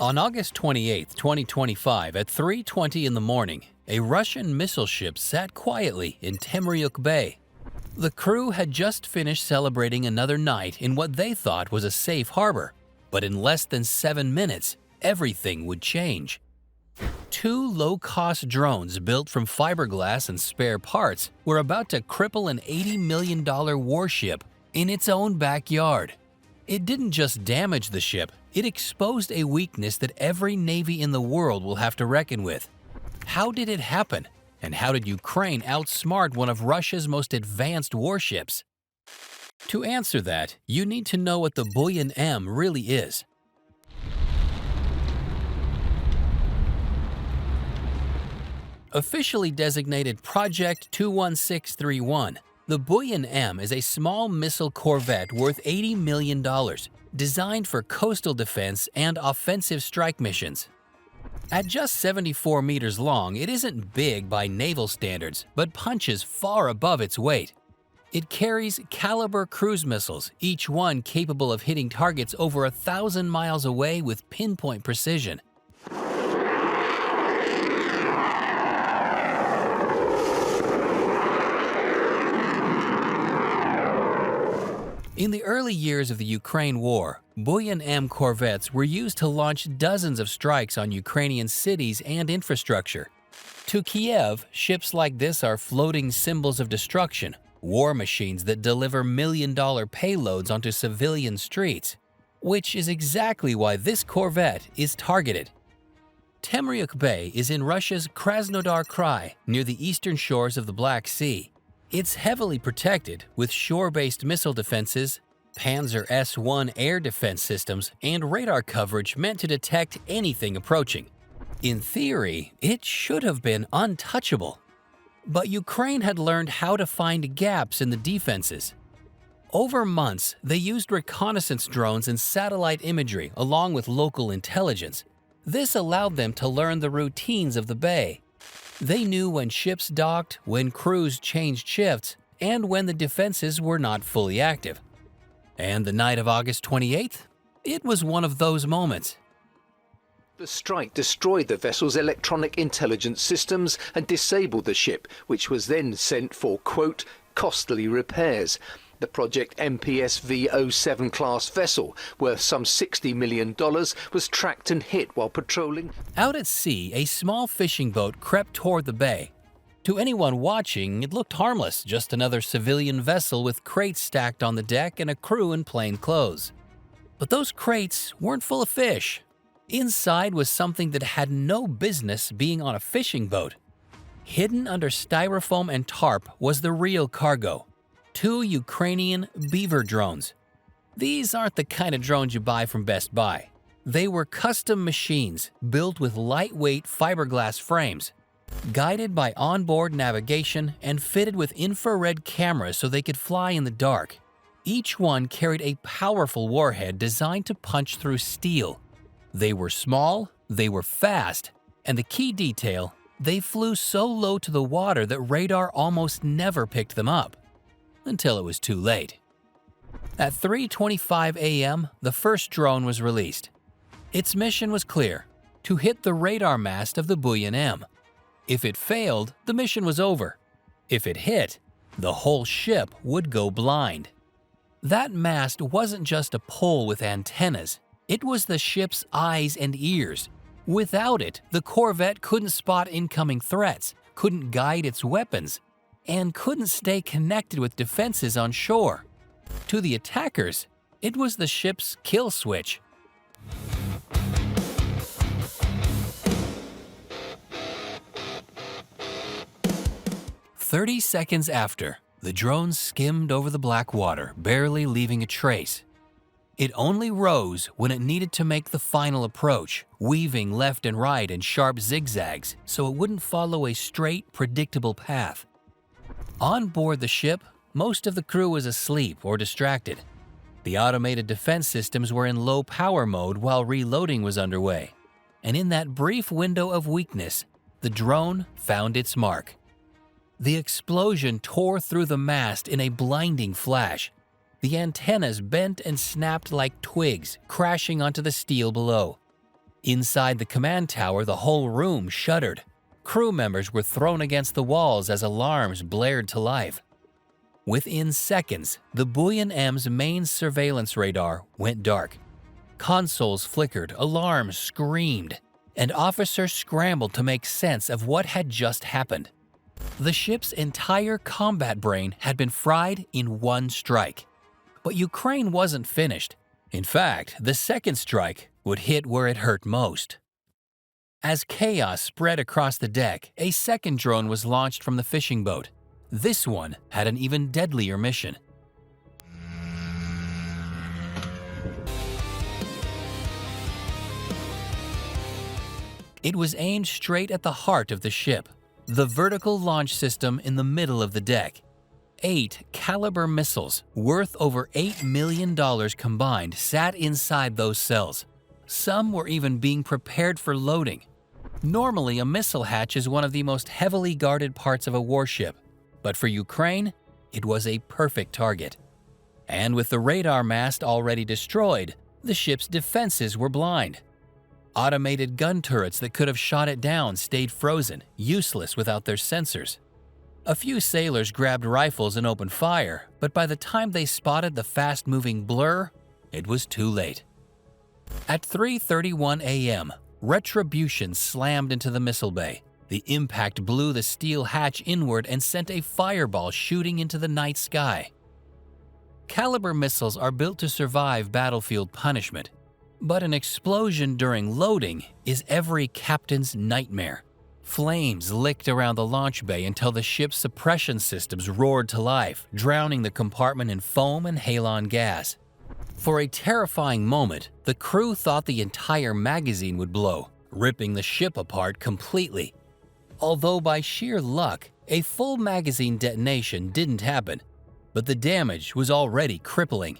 On August 28, 2025, at 3:20 in the morning, a Russian missile ship sat quietly in Temryuk Bay. The crew had just finished celebrating another night in what they thought was a safe harbor, but in less than 7 minutes, everything would change. Two low-cost drones built from fiberglass and spare parts were about to cripple an $80 million warship in its own backyard. It didn't just damage the ship, it exposed a weakness that every navy in the world will have to reckon with. How did it happen? And how did Ukraine outsmart one of Russia's most advanced warships? To answer that, you need to know what the Buyan-M really is. Officially designated Project 21631, the Buyan-M is a small missile corvette worth $80 million, designed for coastal defense and offensive strike missions. At just 74 meters long, it isn't big by naval standards, but punches far above its weight. It carries caliber cruise missiles, each one capable of hitting targets over 1,000 miles away with pinpoint precision. In the early years of the Ukraine war, Buyan-M corvettes were used to launch dozens of strikes on Ukrainian cities and infrastructure. To Kiev, ships like this are floating symbols of destruction, war machines that deliver million-dollar payloads onto civilian streets, which is exactly why this corvette is targeted. Temryuk Bay is in Russia's Krasnodar Krai, near the eastern shores of the Black Sea. It's heavily protected with shore-based missile defenses, Panzer S-1 air defense systems, and radar coverage meant to detect anything approaching. In theory, it should have been untouchable. But Ukraine had learned how to find gaps in the defenses. Over months, they used reconnaissance drones and satellite imagery along with local intelligence. This allowed them to learn the routines of the bay. They knew when ships docked, when crews changed shifts, and when the defenses were not fully active. And the night of August 28th? It was one of those moments. The strike destroyed the vessel's electronic intelligence systems and disabled the ship, which was then sent for, quote, costly repairs. The Project MPSV-07 class vessel, worth some $60 million, was tracked and hit while patrolling. Out at sea, a small fishing boat crept toward the bay. To anyone watching, it looked harmless, just another civilian vessel with crates stacked on the deck and a crew in plain clothes. But those crates weren't full of fish. Inside was something that had no business being on a fishing boat. Hidden under styrofoam and tarp was the real cargo. 2 Ukrainian Beaver drones. These aren't the kind of drones you buy from Best Buy. They were custom machines built with lightweight fiberglass frames, guided by onboard navigation and fitted with infrared cameras so they could fly in the dark. Each one carried a powerful warhead designed to punch through steel. They were small, they were fast, and the key detail, they flew so low to the water that radar almost never picked them up. Until it was too late. At 3:25 a.m., the first drone was released. Its mission was clear: to hit the radar mast of the Buyan-M. If it failed, the mission was over. If it hit, the whole ship would go blind. That mast wasn't just a pole with antennas, it was the ship's eyes and ears. Without it, the corvette couldn't spot incoming threats, couldn't guide its weapons, and couldn't stay connected with defenses on shore. To the attackers, it was the ship's kill switch. "30 seconds after, the drone skimmed over the black water, barely leaving a trace. It only rose when it needed to make the final approach, weaving left and right in sharp zigzags so it wouldn't follow a straight, predictable path. On board the ship, most of the crew was asleep or distracted. The automated defense systems were in low power mode while reloading was underway. And in that brief window of weakness, the drone found its mark. The explosion tore through the mast in a blinding flash. The antennas bent and snapped like twigs, crashing onto the steel below. Inside the command tower, the whole room shuddered. Crew members were thrown against the walls as alarms blared to life. Within seconds, the Buyan-M's main surveillance radar went dark. Consoles flickered, alarms screamed, and officers scrambled to make sense of what had just happened. The ship's entire combat brain had been fried in one strike. But Ukraine wasn't finished. In fact, the second strike would hit where it hurt most. As chaos spread across the deck, a second drone was launched from the fishing boat. This one had an even deadlier mission. It was aimed straight at the heart of the ship, the vertical launch system in the middle of the deck. 8 Caliber missiles, worth over $8 million combined, sat inside those cells. Some were even being prepared for loading. Normally, a missile hatch is one of the most heavily guarded parts of a warship, but for Ukraine, it was a perfect target. And with the radar mast already destroyed, the ship's defenses were blind. Automated gun turrets that could have shot it down stayed frozen, useless without their sensors. A few sailors grabbed rifles and opened fire, but by the time they spotted the fast-moving blur, it was too late. At 3:31 a.m., Retribution slammed into the missile bay. The impact blew the steel hatch inward and sent a fireball shooting into the night sky. Caliber missiles are built to survive battlefield punishment, but an explosion during loading is every captain's nightmare. Flames licked around the launch bay until the ship's suppression systems roared to life, drowning the compartment in foam and halon gas. For a terrifying moment, the crew thought the entire magazine would blow, ripping the ship apart completely. Although by sheer luck, a full magazine detonation didn't happen, but the damage was already crippling.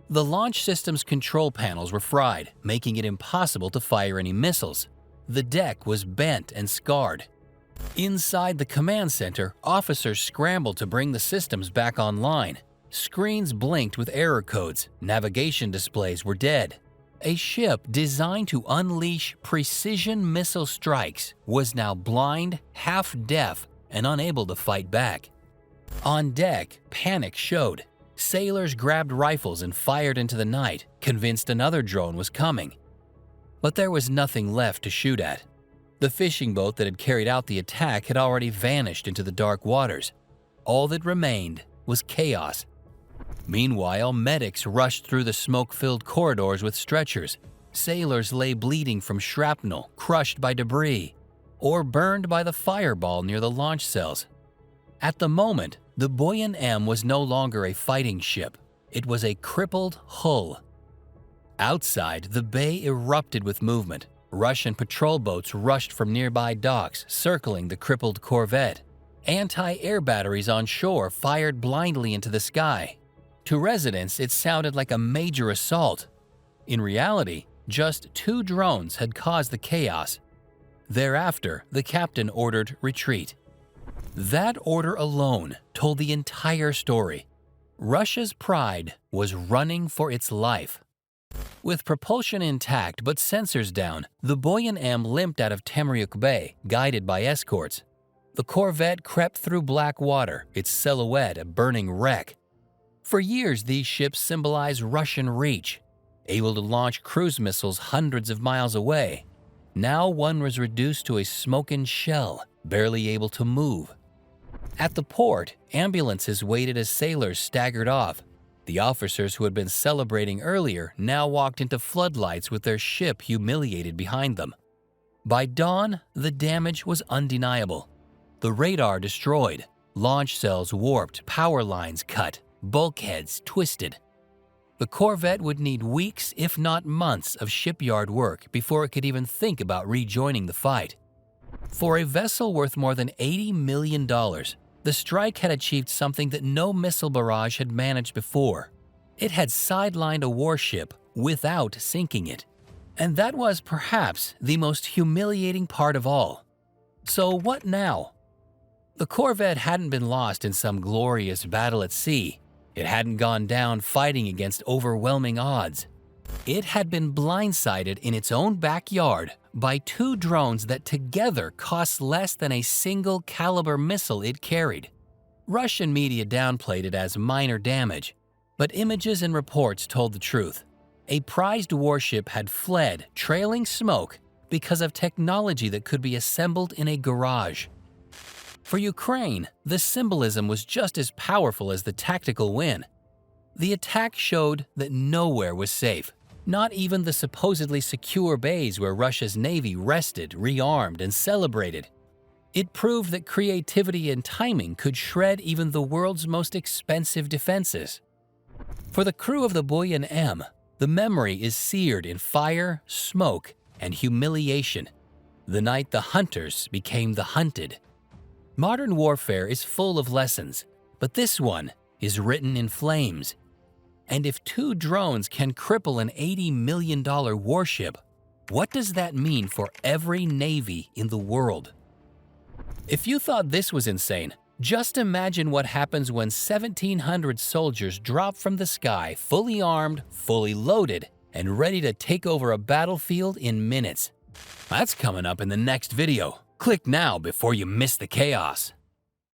The launch system's control panels were fried, making it impossible to fire any missiles. The deck was bent and scarred. Inside the command center, officers scrambled to bring the systems back online. Screens blinked with error codes, navigation displays were dead. A ship designed to unleash precision missile strikes was now blind, half-deaf, and unable to fight back. On deck, panic showed. Sailors grabbed rifles and fired into the night, convinced another drone was coming. But there was nothing left to shoot at. The fishing boat that had carried out the attack had already vanished into the dark waters. All that remained was chaos. Meanwhile, medics rushed through the smoke-filled corridors with stretchers. Sailors lay bleeding from shrapnel, crushed by debris, or burned by the fireball near the launch cells. At the moment, the Buyan-M was no longer a fighting ship. It was a crippled hull. Outside, the bay erupted with movement. Russian patrol boats rushed from nearby docks, circling the crippled corvette. Anti-air batteries on shore fired blindly into the sky. To residents, it sounded like a major assault. In reality, just 2 drones had caused the chaos. Thereafter, the captain ordered retreat. That order alone told the entire story. Russia's pride was running for its life. With propulsion intact but sensors down, the Buyan-M limped out of Temryuk Bay, guided by escorts. The corvette crept through black water, its silhouette a burning wreck. For years, these ships symbolized Russian reach, able to launch cruise missiles hundreds of miles away. Now one was reduced to a smoking shell, barely able to move. At the port, ambulances waited as sailors staggered off. The officers who had been celebrating earlier now walked into floodlights with their ship humiliated behind them. By dawn, the damage was undeniable. The radar destroyed, launch cells warped, power lines cut, bulkheads twisted. The corvette would need weeks, if not months, of shipyard work before it could even think about rejoining the fight. For a vessel worth more than $80 million, the strike had achieved something that no missile barrage had managed before. It had sidelined a warship without sinking it. And that was perhaps the most humiliating part of all. So what now? The corvette hadn't been lost in some glorious battle at sea. It hadn't gone down fighting against overwhelming odds. It had been blindsided in its own backyard by two drones that together cost less than a single caliber missile it carried. Russian media downplayed it as minor damage, but images and reports told the truth. A prized warship had fled, trailing smoke, because of technology that could be assembled in a garage. For Ukraine, the symbolism was just as powerful as the tactical win. The attack showed that nowhere was safe, not even the supposedly secure bays where Russia's navy rested, rearmed, and celebrated. It proved that creativity and timing could shred even the world's most expensive defenses. For the crew of the Buyan-M, the memory is seared in fire, smoke, and humiliation. The night the hunters became the hunted. Modern warfare is full of lessons, but this one is written in flames. And if two drones can cripple an $80 million warship, what does that mean for every navy in the world? If you thought this was insane, just imagine what happens when 1,700 soldiers drop from the sky, fully armed, fully loaded, and ready to take over a battlefield in minutes. That's coming up in the next video. Click now before you miss the chaos.